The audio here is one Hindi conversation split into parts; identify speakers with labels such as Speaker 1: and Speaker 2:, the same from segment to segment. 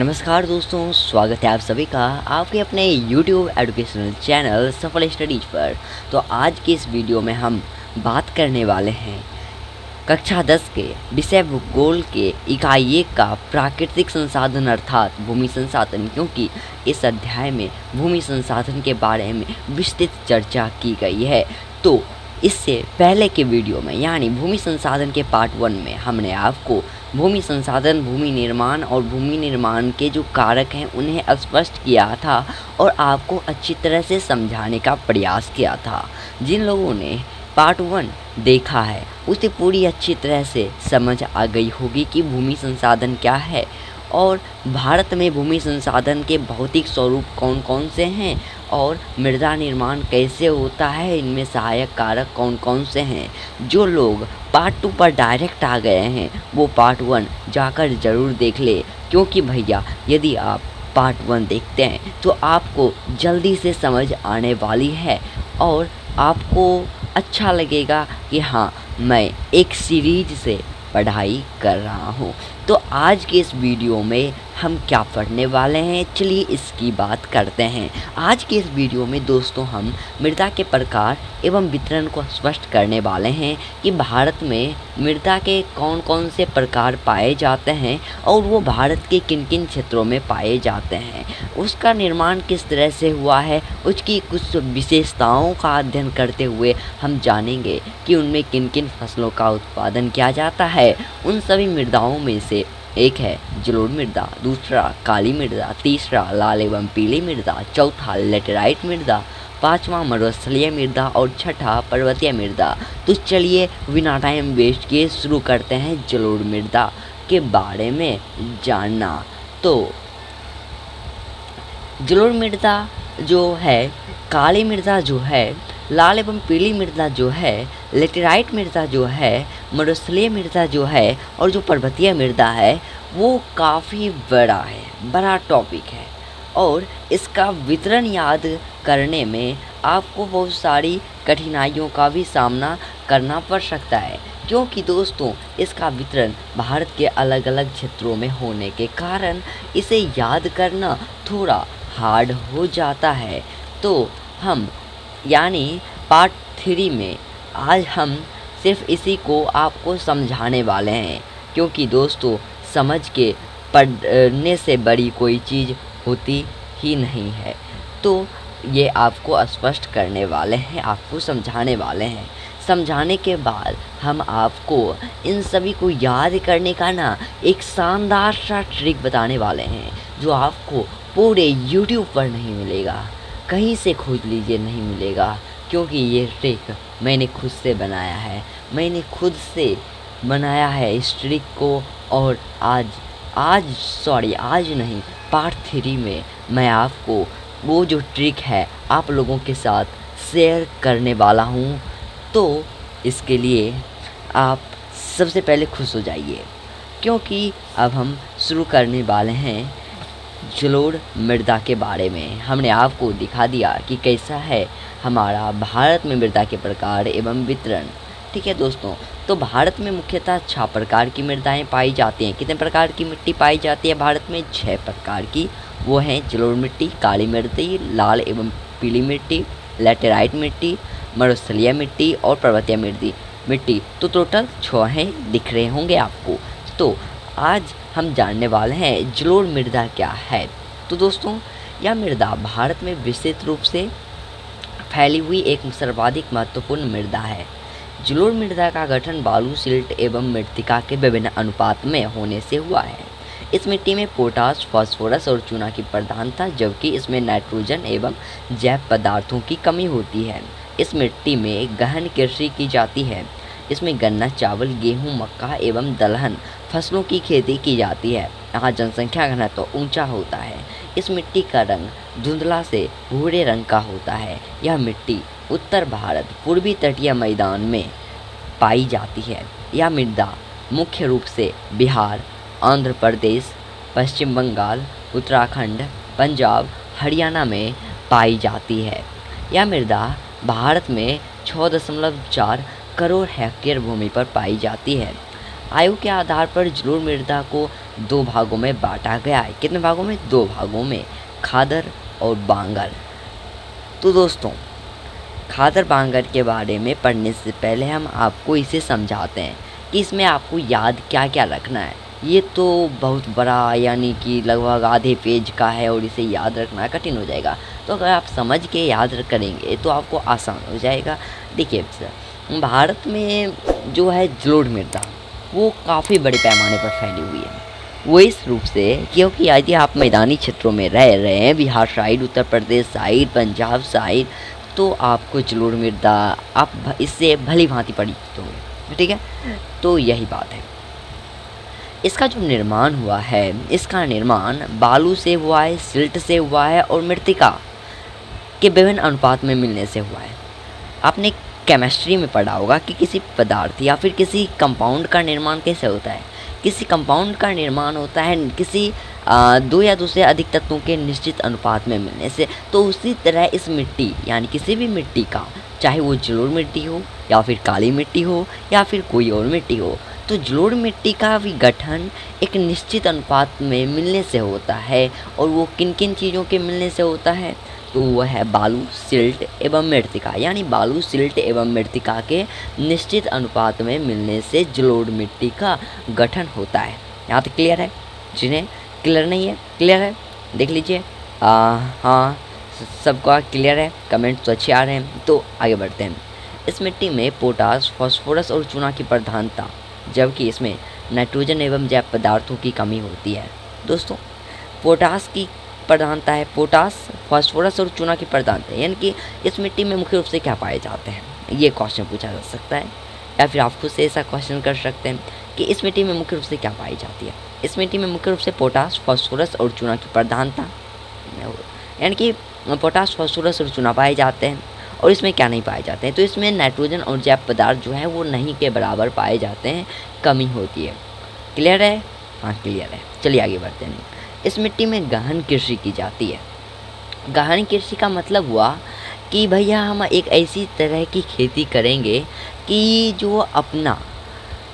Speaker 1: नमस्कार दोस्तों, स्वागत है आप सभी का आपके अपने YouTube एजुकेशनल चैनल सफल स्टडीज पर। तो आज की इस वीडियो में हम बात करने वाले हैं कक्षा 10 के विषय भूगोल के इकाई 1 का प्राकृतिक संसाधन अर्थात भूमि संसाधन, क्योंकि इस अध्याय में भूमि संसाधन के बारे में विस्तृत चर्चा की गई है। तो इससे पहले के वीडियो में यानी भूमि संसाधन के पार्ट 1 में हमने आपको भूमि संसाधन, भूमि निर्माण और भूमि निर्माण के जो कारक हैं उन्हें स्पष्ट किया था और आपको अच्छी तरह से समझाने का प्रयास किया था। जिन लोगों ने पार्ट 1 देखा है उसे पूरी अच्छी तरह से समझ आ गई होगी कि भूमि संसाधन क्या है और भारत में भूमि संसाधन के भौतिक स्वरूप कौन कौन से हैं और मृदा निर्माण कैसे होता है, इनमें सहायक कारक कौन कौन से हैं। जो लोग पार्ट 2 पर डायरेक्ट आ गए हैं वो पार्ट 1 जाकर ज़रूर देख ले, क्योंकि भैया यदि आप पार्ट 1 देखते हैं तो आपको जल्दी से समझ आने वाली है और आपको अच्छा लगेगा कि हाँ, मैं एक सीरीज से पढ़ाई कर रहा हूँ। तो आज के इस वीडियो में हम क्या पढ़ने वाले हैं, चलिए इसकी बात करते हैं। आज के इस वीडियो में दोस्तों हम मृदा के प्रकार एवं वितरण को स्पष्ट करने वाले हैं कि भारत में मृदा के कौन कौन से प्रकार पाए जाते हैं और वो भारत के किन किन क्षेत्रों में पाए जाते हैं, उसका निर्माण किस तरह से हुआ है, उसकी कुछ विशेषताओं का अध्ययन करते हुए हम जानेंगे कि उनमें किन किन फसलों का उत्पादन किया जाता है। उन सभी मृदाओं में से एक है जलोढ़ मृदा, दूसरा काली मृदा, तीसरा लाल एवं पीली मृदा, चौथा लेटेराइट मृदा, पांचवा मरुस्थलीय मृदा और छठा पर्वतीय मृदा। तो चलिए बिना टाइम वेस्ट किए शुरू करते हैं जलोढ़ मृदा के बारे में जानना। तो जलोढ़ मृदा जो है, काली मृदा जो है, लाल एवं पीली मृदा जो है, लेटेराइट मृदा जो है, मरुस्थलीय मृदा जो है और जो पर्वतीय मृदा है वो काफ़ी बड़ा टॉपिक है और इसका वितरण याद करने में आपको बहुत सारी कठिनाइयों का भी सामना करना पड़ सकता है, क्योंकि दोस्तों इसका वितरण भारत के अलग अलग क्षेत्रों में होने के कारण इसे याद करना थोड़ा हार्ड हो जाता है। तो हम यानी पार्ट 3 में आज हम सिर्फ इसी को आपको समझाने वाले हैं, क्योंकि दोस्तों समझ के पढ़ने से बड़ी कोई चीज़ होती ही नहीं है। तो ये आपको स्पष्ट करने वाले हैं, आपको समझाने वाले हैं। समझाने के बाद हम आपको इन सभी को याद करने का एक शानदार सा ट्रिक बताने वाले हैं जो आपको पूरे YouTube पर नहीं मिलेगा, कहीं से खोज लीजिए नहीं मिलेगा, क्योंकि ये ट्रिक मैंने खुद से बनाया है। मैंने खुद से बनाया है इस ट्रिक को और आज नहीं, पार्ट 3 में मैं आपको वो जो ट्रिक है आप लोगों के साथ शेयर करने वाला हूँ। तो इसके लिए आप सबसे पहले खुश हो जाइए, क्योंकि अब हम शुरू करने वाले हैं जलोढ़ मृदा के बारे में। हमने आपको दिखा दिया कि कैसा है हमारा भारत में मृदा के प्रकार एवं वितरण। ठीक है दोस्तों, तो भारत में मुख्यतः 6 प्रकार की मृदाएं पाई जाती हैं। कितने प्रकार की मिट्टी पाई जाती है भारत में? 6 प्रकार की। वो हैं जलोढ़ मिट्टी, काली मिट्टी, लाल एवं पीली मिट्टी, लेटेराइट मिट्टी, मरुस्थलीय मिट्टी और पर्वतीय मिट्टी। तो टोटल 6 हैं, दिख रहे होंगे आपको। तो आज हम जानने वाले हैं जलोढ़ मृदा क्या है। तो दोस्तों यह मृदा भारत में विस्तृत रूप से फैली हुई एक सर्वाधिक महत्वपूर्ण मृदा है। जलोढ़ मृदा का गठन बालू, सिल्ट एवं मृत्तिका के विभिन्न अनुपात में होने से हुआ है। इस मिट्टी में पोटाश, फास्फोरस और चूना की प्रधानता, जबकि इसमें नाइट्रोजन एवं जैव पदार्थों की कमी होती है। इस मिट्टी में गहन कृषि की जाती है। इसमें गन्ना, चावल, गेहूं, मक्का एवं दलहन फसलों की खेती की जाती है। यहाँ जनसंख्या घनत्व तो ऊंचा होता है। इस मिट्टी का रंग धुंधला से भूरे रंग का होता है। यह मिट्टी उत्तर भारत, पूर्वी तटीय मैदान में पाई जाती है। यह मृदा मुख्य रूप से बिहार, आंध्र प्रदेश, पश्चिम बंगाल, उत्तराखंड, पंजाब, हरियाणा में पाई जाती है। यह मृदा भारत में 6.4 करोड़ हेक्टेयर भूमि पर पाई जाती है। आयु के आधार पर जलोढ़ मृदा को 2 भागों में बांटा गया है। कितने भागों में? 2 भागों में, खादर और बांगर। तो दोस्तों, खादर बांगर के बारे में पढ़ने से पहले हम आपको इसे समझाते हैं कि इसमें आपको याद क्या क्या रखना है। ये तो बहुत बड़ा यानी कि लगभग आधे पेज का है और इसे याद रखना कठिन हो जाएगा। तो अगर आप समझ के याद करेंगे तो आपको आसान हो जाएगा। देखिए, भारत में जो है जलोढ़ मृदा वो काफ़ी बड़े पैमाने पर फैली हुई है। वो इस रूप से क्योंकि यदि आप मैदानी क्षेत्रों में रह रहे हैं, Bihar side, Uttar Pradesh side, Punjab side, तो आपको जलोढ़ मृदा आप इससे भली भांति परिचित होंगे। ठीक है, तो यही बात है। इसका जो निर्माण हुआ है, इसका निर्माण बालू से हुआ है, सिल्ट से हुआ है और मृत्तिका के विभिन्न अनुपात में मिलने से हुआ है। आपने केमिस्ट्री में पढ़ा होगा कि किसी पदार्थ या फिर किसी कंपाउंड का निर्माण कैसे होता है। किसी कंपाउंड का निर्माण होता है किसी 2 या 2 से अधिक तत्वों के निश्चित अनुपात में मिलने से। तो उसी तरह इस मिट्टी यानी किसी भी मिट्टी का, चाहे वो जलोढ़ मिट्टी हो या फिर काली मिट्टी हो या फिर कोई और मिट्टी हो, तो जलोढ़ मिट्टी का भी गठन एक निश्चित अनुपात में मिलने से होता है। और वो किन किन चीज़ों के मिलने से होता है? तो वह है बालू, सिल्ट एवं मृत्तिका, यानी बालू, सिल्ट एवं मृत्तिका के निश्चित अनुपात में मिलने से जलोढ़ मिट्टी का गठन होता है। यहाँ तक क्लियर है? जिन्हें क्लियर नहीं है, क्लियर है? देख लीजिए। हाँ, सबका क्लियर है? कमेंट्स तो अच्छे आ रहे हैं। तो आगे बढ़ते हैं। इस मिट्टी में पोटास, फास्फोरस और चूना की प्रधानता, जबकि इसमें नाइट्रोजन एवं जैव पदार्थों की कमी होती है। दोस्तों, पोटास की प्रधानता है, पोटास, फास्फोरस और चूना की प्रधानता है। यानी कि इस मिट्टी में मुख्य रूप से क्या पाए जाते हैं, ये क्वेश्चन पूछा जा सकता है। या फिर आप खुद से ऐसा क्वेश्चन कर सकते हैं कि इस मिट्टी में मुख्य रूप से क्या पाई जाती है। इस मिट्टी में मुख्य रूप से पोटास, फास्फोरस और चूना की प्रधानता, यानी कि पोटास, फास्फोरस और चूना पाए जाते हैं। और इसमें क्या नहीं पाए जाते हैं? तो इसमें नाइट्रोजन और जैव पदार्थ जो है वो नहीं के बराबर पाए जाते हैं, कमी होती है। क्लियर है? हाँ, क्लियर है। चलिए आगे बढ़ते हैं। इस मिट्टी में गहन कृषि की जाती है। गहन कृषि का मतलब हुआ कि भैया हम एक ऐसी तरह की खेती करेंगे कि जो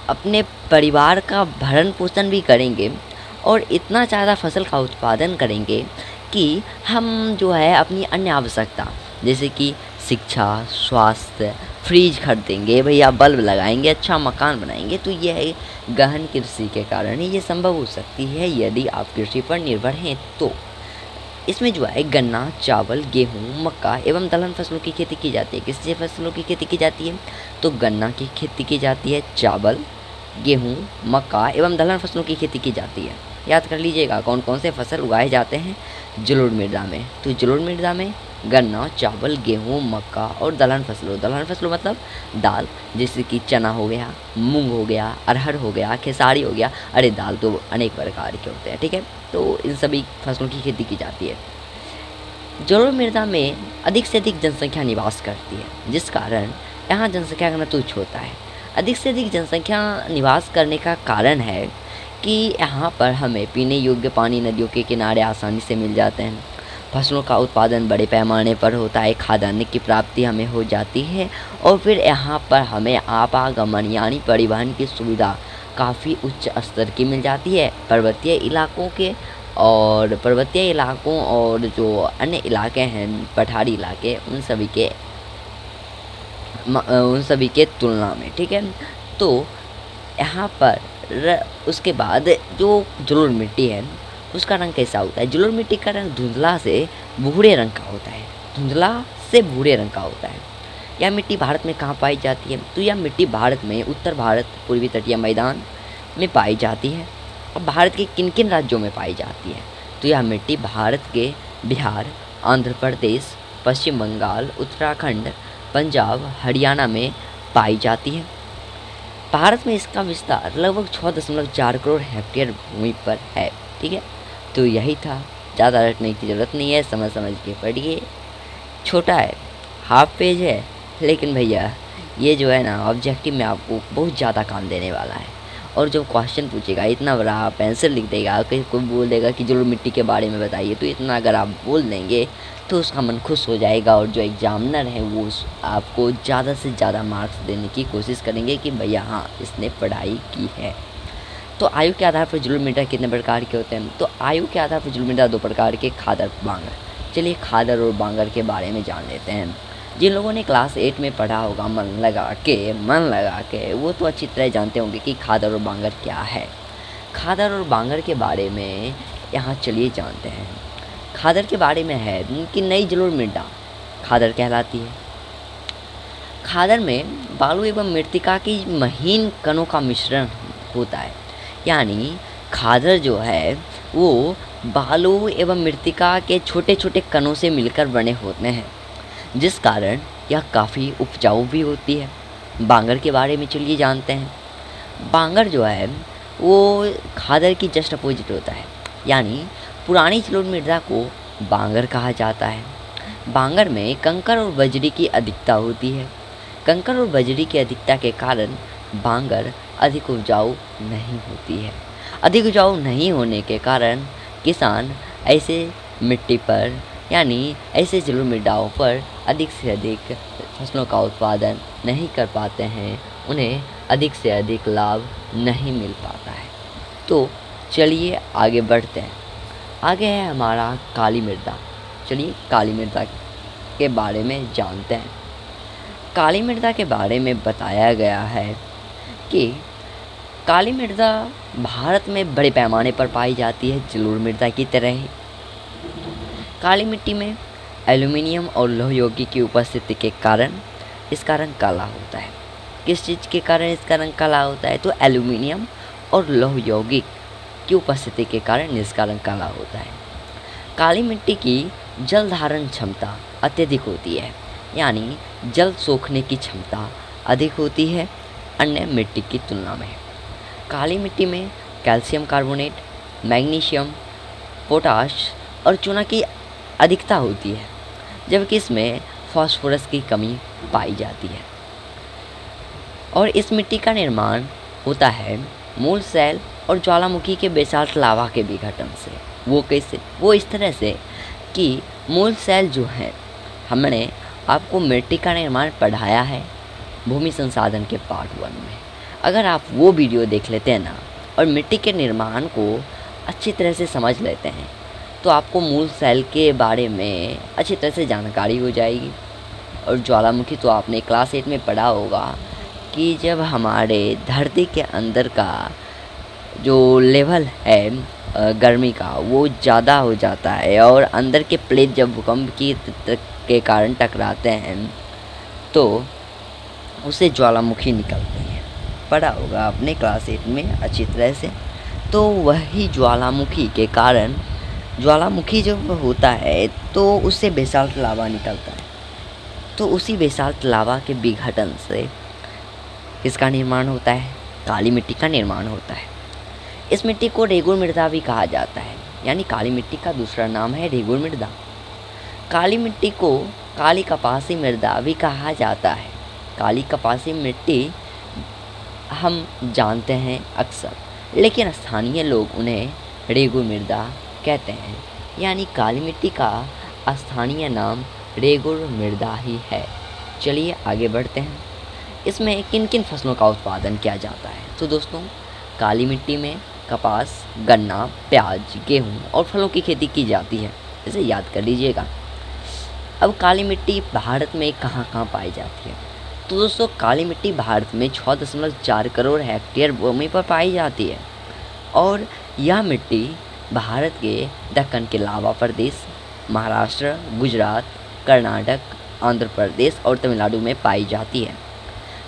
Speaker 1: अपने परिवार का भरण पोषण भी करेंगे और इतना ज़्यादा फसल का उत्पादन करेंगे कि हम जो है अपनी अन्य आवश्यकता, जैसे कि शिक्षा, स्वास्थ्य, फ्रिज खरीदेंगे, भैया बल्ब लगाएंगे, अच्छा मकान बनाएंगे। तो यह गहन कृषि के कारण ही ये संभव हो सकती है यदि आप कृषि पर निर्भर हैं। तो इसमें जो है गन्ना, चावल, गेहूँ, मक्का एवं दलहन फसलों की खेती की जाती है। किससे फसलों की खेती की जाती है? तो गन्ना की खेती की जाती है, चावल, गेहूँ, मक्का एवं दलहन फसलों की खेती की जाती है। याद कर लीजिएगा कौन कौन से फसल उगाए जाते हैं जलोढ़ मृदा में। तो जलोढ़ मृदा में गन्ना, चावल, गेहूँ, मक्का और दलहन फसलों मतलब दाल, जैसे कि चना हो गया, मूंग हो गया, अरहर हो गया, खेसारी हो गया। अरे दाल तो अनेक प्रकार के होते हैं, ठीक है। तो इन सभी फसलों की खेती की जाती है। जलोढ़ मृदा में अधिक से अधिक जनसंख्या निवास करती है, जिस कारण यहाँ जनसंख्या घनत्व तुच्छ होता है। अधिक से अधिक जनसंख्या निवास करने का कारण है कि यहाँ पर हमें पीने योग्य पानी नदियों के किनारे आसानी से मिल जाते हैं। फसलों का उत्पादन बड़े पैमाने पर होता है, खाद्यान्न की प्राप्ति हमें हो जाती है और फिर यहाँ पर हमें आवागमन यानी परिवहन की सुविधा काफ़ी उच्च स्तर की मिल जाती है। पर्वतीय इलाकों और जो अन्य इलाके हैं, पठारी इलाके, उन सभी के तुलना में, ठीक है। तो यहाँ पर उसके बाद जो जलोढ़ मिट्टी है उसका रंग कैसा होता है? जलोढ़ मिट्टी का रंग धुंधला से भूरे रंग का होता है। यह मिट्टी भारत में कहाँ पाई जाती है? तो यह मिट्टी भारत में उत्तर भारत, पूर्वी तटीय मैदान में पाई जाती है। और भारत के किन किन राज्यों में पाई जाती है? तो यह मिट्टी भारत के बिहार, आंध्र प्रदेश, पश्चिम बंगाल, उत्तराखंड, पंजाब, हरियाणा में पाई जाती है। भारत में इसका विस्तार लगभग 6.4 करोड़ हेक्टेयर भूमि पर है, ठीक है। तो यही था, ज़्यादा रटने की ज़रूरत नहीं है, समझ के पढ़िए। छोटा है, हाफ पेज है, लेकिन भैया ये जो है ना ऑब्जेक्टिव में आपको बहुत ज़्यादा काम देने वाला है। और जब क्वेश्चन पूछेगा इतना बड़ा पेंसिल लिख देगा, कोई बोल देगा कि जलोढ़ मिट्टी के बारे में बताइए, तो इतना अगर आप बोल देंगे तो उसका मन खुश हो जाएगा और जो एग्जामिनर है वो आपको ज़्यादा से ज़्यादा मार्क्स देने की कोशिश करेंगे कि भैया हाँ इसने पढ़ाई की है। तो आयु के आधार पर जलोढ़ मृदा कितने प्रकार के होते हैं? तो आयु के आधार पर जलोढ़ मृदा 2 प्रकार के, खादर, बांगर। चलिए खादर और बांगर के बारे में जान लेते हैं। जिन लोगों ने क्लास 8 में पढ़ा होगा मन लगा के, वो तो अच्छी तरह जानते होंगे कि खादर और बांगर क्या है। खादर और बांगर के बारे में यहाँ चलिए जानते हैं। खादर के बारे में है कि नई जलोढ़ मृदा खादर कहलाती है। खादर में बालू एवं मृत्तिका की महीन कणों का मिश्रण होता है, यानी खादर जो है वो बालू एवं मृत्तिका के छोटे छोटे कणों से मिलकर बने होते हैं, जिस कारण यह काफ़ी उपजाऊ भी होती है। बांगर के बारे में चलिए जानते हैं। बांगर जो है वो खादर की जस्ट अपोजिट होता है, यानी पुरानी जलोढ़ मृदा को बांगर कहा जाता है। बांगर में कंकर और बजरी की अधिकता होती है। कंकर और बजरी की अधिकता के कारण बांगर अधिक उपजाऊ नहीं होती है। अधिक उपजाऊ नहीं होने के कारण किसान ऐसे मिट्टी पर, यानी ऐसे जलोढ़ मृदाओं पर अधिक से अधिक फसलों का उत्पादन नहीं कर पाते हैं, उन्हें अधिक से अधिक लाभ नहीं मिल पाता है। तो चलिए आगे बढ़ते हैं। आगे है हमारा काली मृदा। चलिए काली मृदा के बारे में जानते हैं। काली मृदा के बारे में बताया गया है कि काली मृदा भारत में बड़े पैमाने पर पाई जाती है, जलोढ़ मृदा की तरह ही। काली मिट्टी में एल्युमिनियम और लौह यौगिक की उपस्थिति के कारण इसका रंग काला होता है। किस चीज़ के कारण इसका रंग काला होता है? तो एल्युमिनियम और लौह यौगिक की उपस्थिति के कारण इसका रंग काला होता है। काली मिट्टी की जल धारण क्षमता अत्यधिक होती है, यानी जल सोखने की क्षमता अधिक होती है अन्य मिट्टी की तुलना में। काली मिट्टी में कैल्शियम कार्बोनेट, मैग्नीशियम, पोटाश और चूना की अधिकता होती है, जबकि इसमें फास्फोरस की कमी पाई जाती है। और इस मिट्टी का निर्माण होता है मूल सेल और ज्वालामुखी के बेसाल्ट लावा के विघटन से। वो कैसे? वो इस तरह से कि मूल सेल जो है, हमने आपको मिट्टी का निर्माण पढ़ाया है भूमि संसाधन के पार्ट 1 में। अगर आप वो वीडियो देख लेते हैं ना और मिट्टी के निर्माण को अच्छी तरह से समझ लेते हैं, तो आपको मूल सेल के बारे में अच्छी तरह से जानकारी हो जाएगी। और ज्वालामुखी तो आपने क्लास 8 में पढ़ा होगा कि जब हमारे धरती के अंदर का जो लेवल है गर्मी का, वो ज़्यादा हो जाता है और अंदर के प्लेट जब भूकंप के कारण टकराते हैं तो उसे ज्वालामुखी निकलते हैं। पढ़ा होगा आपने क्लास 8 में अच्छी तरह से। तो वही ज्वालामुखी के कारण, ज्वालामुखी जब होता है तो उससे बेसाल्ट लावा निकलता है। तो उसी बेसाल्ट लावा के विघटन से किसका निर्माण होता है? काली मिट्टी का निर्माण होता है। इस मिट्टी को रेगुर मृदा भी कहा जाता है, यानी काली मिट्टी का दूसरा नाम है रेगुर मृदा। काली मिट्टी को काली कपासी मृदा भी कहा जाता है। काली कपासी मिट्टी हम जानते हैं अक्सर, लेकिन स्थानीय लोग उन्हें रेगुर मृदा कहते हैं, यानी काली मिट्टी का स्थानीय नाम रेगुर मृदा ही है। चलिए आगे बढ़ते हैं। इसमें किन किन फसलों का उत्पादन किया जाता है? तो दोस्तों, काली मिट्टी में कपास, गन्ना, प्याज, गेहूँ और फलों की खेती की जाती है। इसे याद कर लीजिएगा। अब काली मिट्टी भारत में कहाँ कहाँ पाई जाती है? तो दोस्तों, काली मिट्टी भारत में 6.4 करोड़ हेक्टेयर भूमि पर पाई जाती है और यह मिट्टी भारत के दक्कन के लावा प्रदेश, महाराष्ट्र, गुजरात, कर्नाटक, आंध्र प्रदेश और तमिलनाडु में पाई जाती है।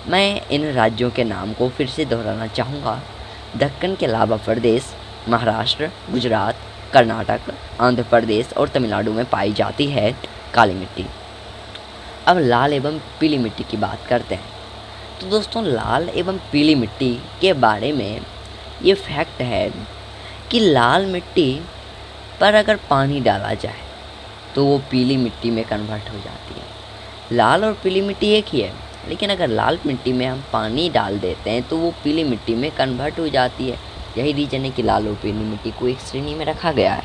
Speaker 1: मैं इन राज्यों के नाम को फिर से दोहराना चाहूँगा। दक्कन के लावा प्रदेश, महाराष्ट्र, गुजरात, कर्नाटक, आंध्र प्रदेश और तमिलनाडु में पाई जाती है काली मिट्टी। अब लाल एवं पीली मिट्टी की बात करते हैं। तो दोस्तों, लाल एवं पीली मिट्टी के बारे में ये फैक्ट है कि लाल मिट्टी पर अगर पानी डाला जाए तो वो पीली मिट्टी में कन्वर्ट हो जाती है। लाल और पीली मिट्टी एक ही है, लेकिन अगर लाल मिट्टी में हम पानी डाल देते हैं तो वो पीली मिट्टी में कन्वर्ट हो जाती है। यही रीज़न है कि लाल और पीली मिट्टी को एक श्रेणी में रखा गया है।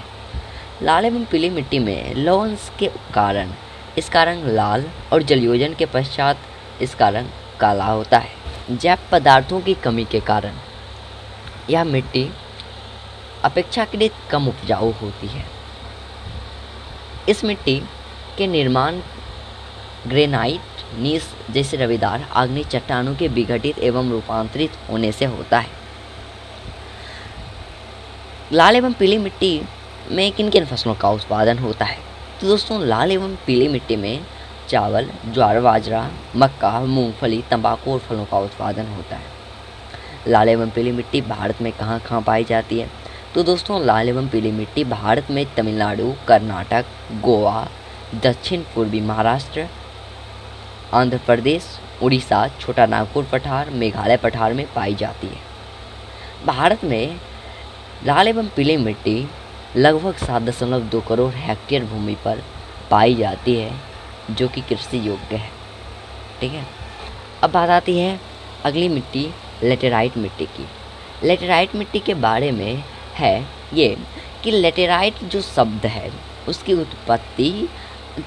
Speaker 1: लाल एवं पीली मिट्टी में लवणता के कारण इसका रंग लाल और जलयोजन के पश्चात इसका रंग काला होता है। जैव पदार्थों की कमी के कारण यह मिट्टी अपेक्षाकृत कम उपजाऊ होती है। इस मिट्टी के निर्माण ग्रेनाइट नीस जैसे रवेदार आग्नेय चट्टानों के विघटित एवं रूपांतरित होने से होता है। लाल एवं पीली मिट्टी में किन किन फसलों का उत्पादन होता है? तो दोस्तों, लाल एवं पीली मिट्टी में चावल, ज्वार, बाजरा, मक्का, मूंगफली, तंबाकू और फलों का उत्पादन होता है। लाल एवं पीली मिट्टी भारत में कहाँ कहाँ पाई जाती है? तो दोस्तों, लाल एवं पीली मिट्टी भारत में तमिलनाडु, कर्नाटक, गोवा, दक्षिण पूर्वी महाराष्ट्र, आंध्र प्रदेश, उड़ीसा, छोटा नागपुर पठार, मेघालय पठार में पाई जाती है। भारत में लाल एवं पीली मिट्टी लगभग 7.2 करोड़ हेक्टेयर भूमि पर पाई जाती है, जो कि कृषि योग्य है। ठीक है, अब बात आती है अगली मिट्टी, लेटेराइट मिट्टी की। लेटेराइट मिट्टी के बारे में है ये कि लेटेराइट जो शब्द है उसकी उत्पत्ति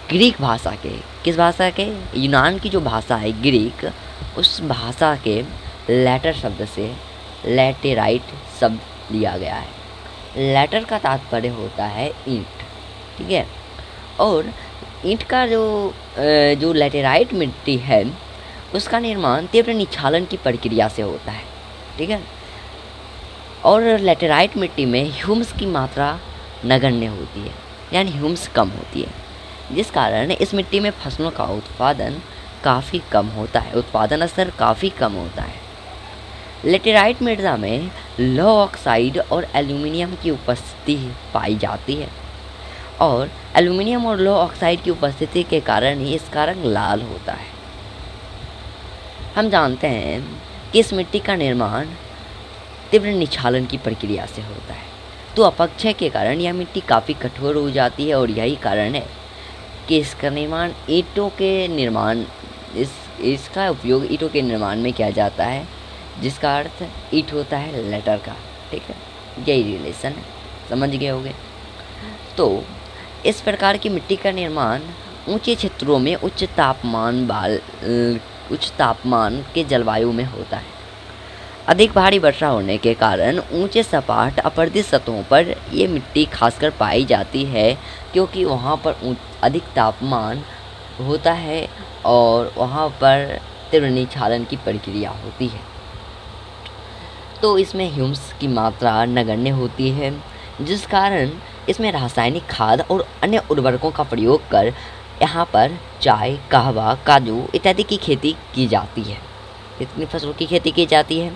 Speaker 1: ग्रीक भाषा के, किस भाषा के? यूनान की जो भाषा है ग्रीक, उस भाषा के लेटर शब्द से लेटेराइट शब्द लिया गया है। लेटर का तात्पर्य होता है ईंट। ठीक है, और ईंट का जो लेटेराइट मिट्टी है उसका निर्माण तीव्र निक्षालन की प्रक्रिया से होता है। ठीक है, और लेटेराइट मिट्टी में ह्यूमस की मात्रा नगण्य होती है, यानी ह्यूमस कम होती है, जिस कारण इस मिट्टी में फसलों का उत्पादन काफ़ी कम होता है, उत्पादन स्तर काफ़ी कम होता है। लेटेराइट मृदा में लौह ऑक्साइड और एल्यूमिनियम की उपस्थिति पाई जाती है, और एल्यूमिनियम और लौह ऑक्साइड की उपस्थिति के कारण ही इसका रंग लाल होता है। हम जानते हैं कि इस मिट्टी का निर्माण तीव्र निक्षालन की प्रक्रिया से होता है, तो अपक्षय के कारण यह मिट्टी काफ़ी कठोर हो जाती है, और यही कारण है कि इसका निर्माण ईंटों के निर्माण इसका उपयोग ईंटों के निर्माण में किया जाता है, जिसका अर्थ ईंट होता है लेटर का। ठीक है, यही रिलेशन है, समझ गए होंगे। तो इस प्रकार की मिट्टी का निर्माण ऊंचे क्षेत्रों में उच्च तापमान के जलवायु में होता है। अधिक भारी वर्षा होने के कारण ऊंचे सपाट अपरदित सतहों पर ये मिट्टी खासकर पाई जाती है, क्योंकि वहाँ पर अधिक तापमान होता है और वहाँ पर तीव्र निक्षालन की प्रक्रिया होती है। तो इसमें ह्यूमस की मात्रा नगण्य होती है, जिस कारण इसमें रासायनिक खाद और अन्य उर्वरकों का प्रयोग कर यहाँ पर चाय, कहवा, काजू इत्यादि की खेती की जाती है। कितनी फसलों की खेती की जाती है?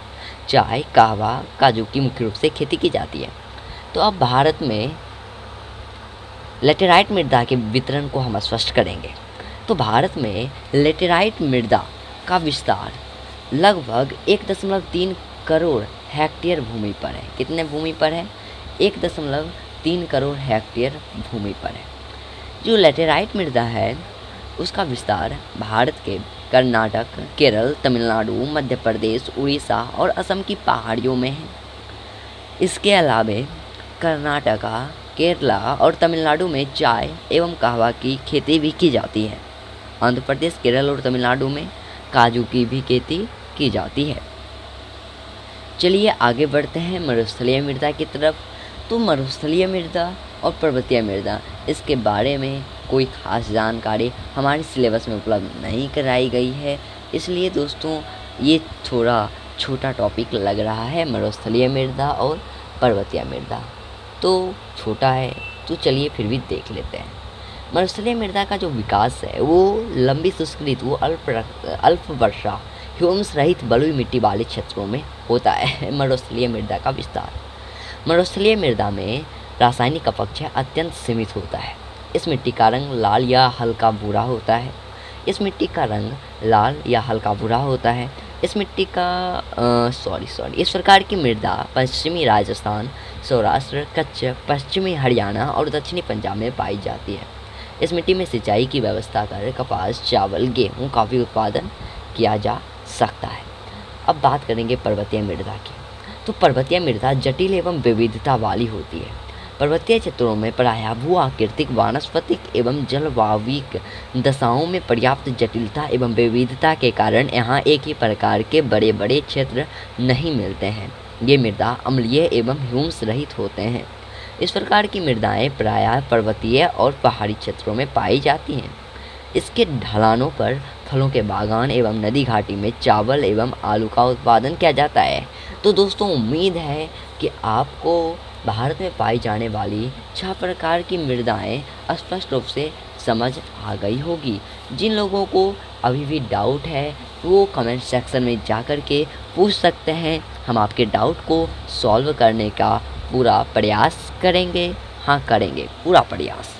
Speaker 1: चाय, कहवा, काजू की मुख्य रूप से खेती की जाती है। तो अब भारत में लेटेराइट मृदा के वितरण को हम स्पष्ट करेंगे। तो भारत में लेटेराइट मृदा का विस्तार लगभग 1.3 करोड़ हेक्टेयर भूमि पर है। कितने भूमि पर है? 1.3 करोड़ हेक्टेयर भूमि पर है। जो लेटेराइट मृदा है उसका विस्तार भारत के कर्नाटक, केरल, तमिलनाडु, मध्य प्रदेश, उड़ीसा और असम की पहाड़ियों में है। इसके अलावा कर्नाटका, केरला और तमिलनाडु में चाय एवं कहवा की खेती भी की जाती है। आंध्र प्रदेश, केरल और तमिलनाडु में काजू की भी खेती की जाती है। चलिए आगे बढ़ते हैं मरुस्थलीय मृदा की तरफ। तो मरुस्थलीय मृदा और पर्वतीय मृदा, इसके बारे में कोई ख़ास जानकारी हमारे सिलेबस में उपलब्ध नहीं कराई गई है, इसलिए दोस्तों ये थोड़ा छोटा टॉपिक लग रहा है। मरुस्थलीय मृदा और पर्वतीय मृदा तो छोटा है, तो चलिए फिर भी देख लेते हैं। मरुस्थलीय मृदा का जो विकास है वो लंबी शुष्क ऋतु, अल्प वर्षा, ह्यूमस रहित बलुई मिट्टी वाले क्षेत्रों में होता है। मरुस्थलीय मृदा का विस्तार। मरुस्थलीय मृदा में रासायनिक अपक्षय अत्यंत सीमित होता है। इस मिट्टी का रंग लाल या हल्का भूरा होता है। इस मिट्टी का रंग लाल या हल्का भूरा होता है। इस मिट्टी का इस प्रकार की मृदा पश्चिमी राजस्थान, सौराष्ट्र, कच्छ, पश्चिमी हरियाणा और दक्षिणी पंजाब में पाई जाती है। इस मिट्टी में सिंचाई की व्यवस्था कर कपास, चावल, गेहूँ का भी उत्पादन किया जा सकता है। अब बात करेंगे पर्वतीय मृदा की। तो पर्वतीय मृदा जटिल एवं विविधता वाली होती है। पर्वतीय क्षेत्रों में प्रायः भू आकृतिक, वानस्पतिक एवं जलवायिक दशाओं में पर्याप्त जटिलता एवं विविधता के कारण यहाँ एक ही प्रकार के बड़े बड़े क्षेत्र नहीं मिलते हैं। ये मृदा अम्लीय एवं ह्यूमस रहित होते हैं। इस प्रकार की मृदाएं प्रायः पर्वतीय और पहाड़ी क्षेत्रों में पाई जाती हैं। इसके ढलानों पर फलों के बागान एवं नदी घाटी में चावल एवं आलू का उत्पादन किया जाता है। तो दोस्तों, उम्मीद है कि आपको भारत में पाई जाने वाली 6 प्रकार की मृदाएं स्पष्ट रूप से समझ आ गई होगी। जिन लोगों को अभी भी डाउट है वो कमेंट सेक्शन में जा कर के पूछ सकते हैं। हम आपके डाउट को सॉल्व करने का पूरा प्रयास करेंगे। हाँ, करेंगे पूरा प्रयास।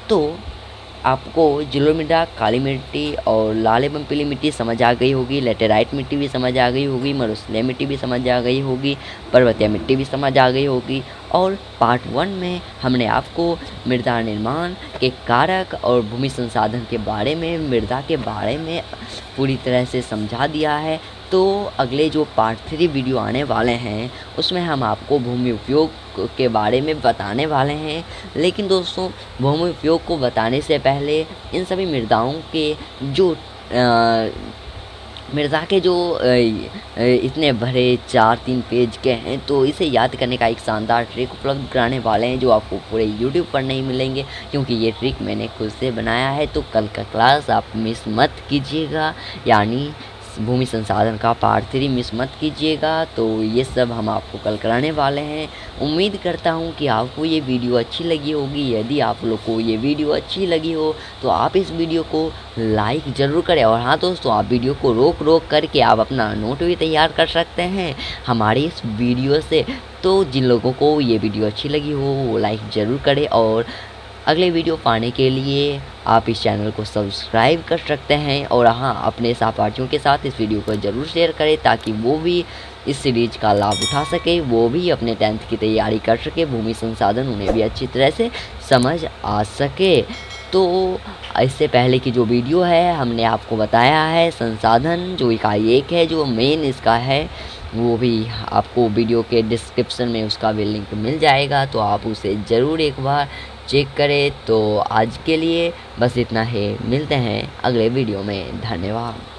Speaker 1: तो आपको जलोढ़ मृदा, काली मिट्टी और लाल एवं पीली मिट्टी समझ आ गई होगी। लेटेराइट मिट्टी भी समझ आ गई होगी। मरुस्थलीय मिट्टी भी समझ आ गई होगी। पर्वतीय मिट्टी भी समझ आ गई होगी। और पार्ट 1 में हमने आपको मृदा निर्माण के कारक और भूमि संसाधन के बारे में, मृदा के बारे में पूरी तरह से समझा दिया है। तो अगले जो पार्ट 3 वीडियो आने वाले हैं उसमें हम आपको भूमि उपयोग के बारे में बताने वाले हैं। लेकिन दोस्तों, भूमि उपयोग को बताने से पहले इन सभी मृदाओं के जो मृदा के जो इतने भरे 4-3 पेज के हैं, तो इसे याद करने का एक शानदार ट्रिक उपलब्ध कराने वाले हैं जो आपको पूरे यूट्यूब पर नहीं मिलेंगे, क्योंकि ये ट्रिक मैंने खुद से बनाया है। तो कल का क्लास आप मिस मत कीजिएगा, यानी भूमि संसाधन का पार्ट 3 मिस मत कीजिएगा। तो ये सब हम आपको कल कराने वाले हैं। उम्मीद करता हूँ कि आपको ये वीडियो अच्छी लगी होगी। यदि आप लोग को ये वीडियो अच्छी लगी हो तो आप इस वीडियो को लाइक ज़रूर करें। और हाँ दोस्तों, आप वीडियो को रोक करके आप अपना नोट भी तैयार कर सकते हैं हमारी इस वीडियो से। तो जिन लोगों को ये वीडियो अच्छी लगी हो वो लाइक ज़रूर करें। और अगले वीडियो पाने के लिए आप इस चैनल को सब्सक्राइब कर सकते हैं। और हाँ, अपने सहपाठियों के साथ इस वीडियो को ज़रूर शेयर करें ताकि वो भी इस सीरीज का लाभ उठा सके, वो भी अपने 10th की तैयारी कर सके, भूमि संसाधन उन्हें भी अच्छी तरह से समझ आ सके। तो इससे पहले की जो वीडियो है हमने आपको बताया है संसाधन जो इकाई 1 है, जो मेन इसका है, वो भी आपको वीडियो के डिस्क्रिप्शन में उसका भी लिंक मिल जाएगा। तो आप उसे ज़रूर एक बार चेक करें। तो आज के लिए बस इतना ही। मिलते हैं अगले वीडियो में। धन्यवाद।